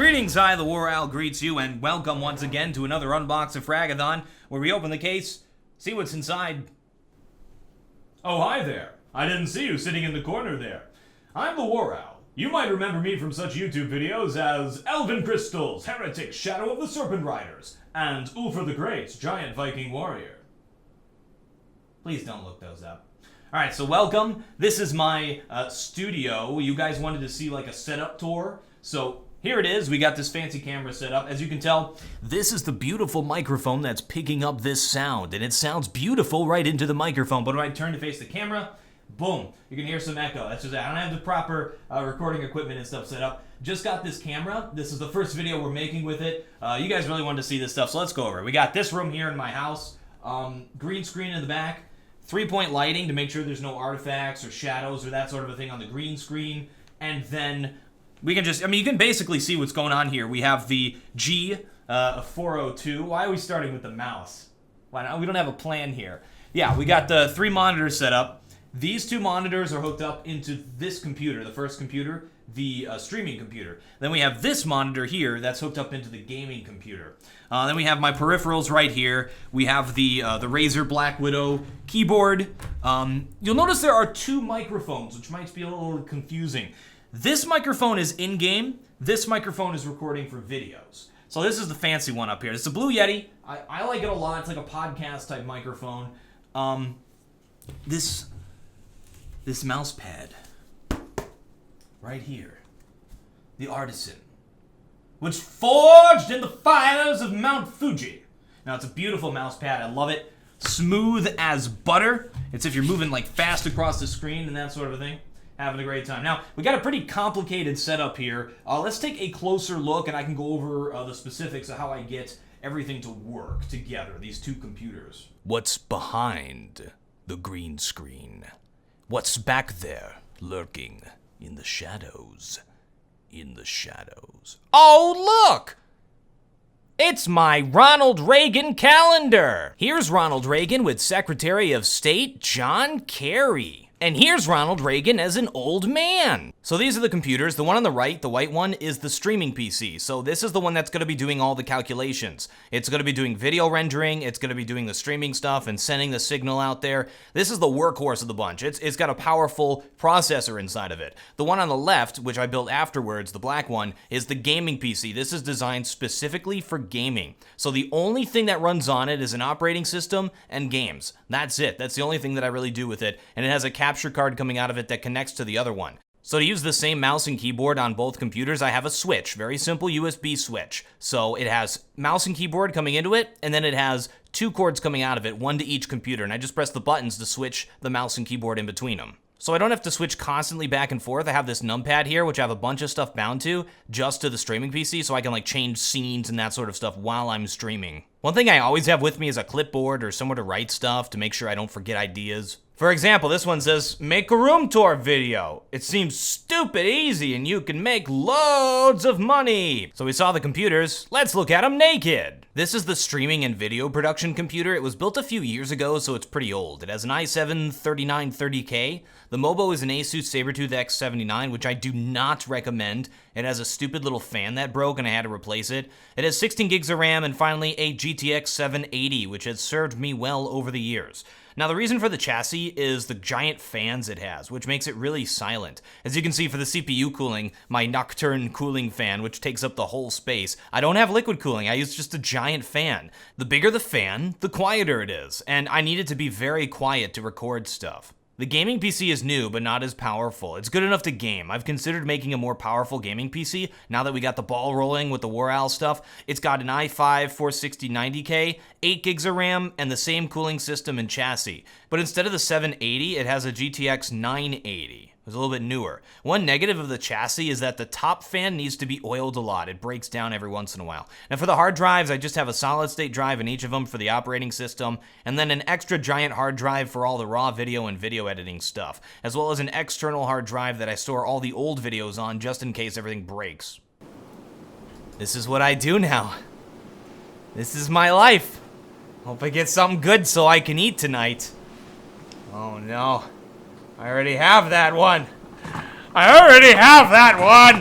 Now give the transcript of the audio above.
Greetings, I, the WarOwl, greets you, and welcome once again to another Unbox of Fragathon, where we open the case, see what's inside. Oh, hi there. I didn't see you sitting in the corner there. I'm the WarOwl. You might remember me from such YouTube videos as Elven Crystals, Heretic, Shadow of the Serpent Riders, and Ulfr the Great, Giant Viking Warrior. Please don't look those up. Alright, so welcome. This is my studio. You guys wanted to see like a setup tour, so here it is. We got this fancy camera set up. As you can tell, this is the beautiful microphone that's picking up this sound, and it sounds beautiful right into the microphone. But when I turn to face the camera, boom, you can hear some echo. That's just I don't have the proper recording equipment and stuff set up. Just got this camera. This is the first video we're making with it. You guys really wanted to see this stuff, so let's go over it. We got this room here in my house. Green screen in the back. 3-point lighting to make sure there's no artifacts or shadows or that sort of a thing on the green screen. And then we can just, you can basically see what's going on here. We have the G402. Why are we starting with the mouse? Why not? We don't have a plan here. Yeah, we got the 3 monitors set up. These 2 monitors are hooked up into this computer, the first computer, the streaming computer. Then we have this monitor here that's hooked up into the gaming computer. Then we have my peripherals right here. We have the Razer Black Widow keyboard. You'll notice there are 2 microphones, which might be a little confusing. This microphone is in-game. This microphone is recording for videos. So this is the fancy one up here. It's a Blue Yeti. I like it a lot. It's like a podcast type microphone. This mouse pad right here, the Artisan, which forged in the fires of Mount Fuji. Now it's a beautiful mouse pad. I love it. Smooth as butter. It's if you're moving like fast across the screen and that sort of a thing. Having a great time. Now, we got a pretty complicated setup here. Let's take a closer look, and I can go over the specifics of how I get everything to work together, these 2 computers. What's behind the green screen? What's back there, lurking in the shadows? In the shadows. Oh, look! It's my Ronald Reagan calendar! Here's Ronald Reagan with Secretary of State John Kerry. And here's Ronald Reagan as an old man. So these are the computers. The one on the right, the white one, is the streaming PC. So this is the one that's going to be doing all the calculations. It's going to be doing video rendering. It's going to be doing the streaming stuff and sending the signal out there. This is the workhorse of the bunch. It's got a powerful processor inside of it. The one on the left, which I built afterwards, the black one, is the gaming PC. This is designed specifically for gaming. So the only thing that runs on it is an operating system and games. That's it. That's the only thing that I really do with it. And it has a capture card coming out of it that connects to the other one. So to use the same mouse and keyboard on both computers, I have a switch, very simple USB switch. So it has mouse and keyboard coming into it, and then it has 2 cords coming out of it, 1 to each computer, and I just press the buttons to switch the mouse and keyboard in between them. So I don't have to switch constantly back and forth. I have this numpad here, which I have a bunch of stuff bound to, just to the streaming PC, so I can like change scenes and that sort of stuff while I'm streaming. One thing I always have with me is a clipboard or somewhere to write stuff to make sure I don't forget ideas. For example, this one says, make a room tour video. It seems stupid easy and you can make loads of money. So we saw the computers, let's look at them naked. This is the streaming and video production computer. It was built a few years ago, so it's pretty old. It has an i7-3930K. The Mobo is an Asus Sabertooth X79, which I do not recommend. It has a stupid little fan that broke and I had to replace it. It has 16 gigs of RAM and finally a GTX 780, which has served me well over the years. Now the reason for the chassis is the giant fans it has, which makes it really silent. As you can see for the CPU cooling, my Nocturne cooling fan, which takes up the whole space, I don't have liquid cooling, I use just a giant fan. The bigger the fan, the quieter it is, and I need it to be very quiet to record stuff. The gaming PC is new, but not as powerful. It's good enough to game. I've considered making a more powerful gaming PC now that we got the ball rolling with the WarOwl stuff. It's got an i5 460-90K, 8 gigs of RAM, and the same cooling system and chassis. But instead of the 780, it has a GTX 980. It's a little bit newer. One negative of the chassis is that the top fan needs to be oiled a lot. It breaks down every once in a while. Now for the hard drives, I just have a solid state drive in each of them for the operating system, and then an extra giant hard drive for all the raw video and video editing stuff, as well as an external hard drive that I store all the old videos on just in case everything breaks. This is what I do now. This is my life. Hope I get something good so I can eat tonight. Oh no. I already have that one. I already have that one!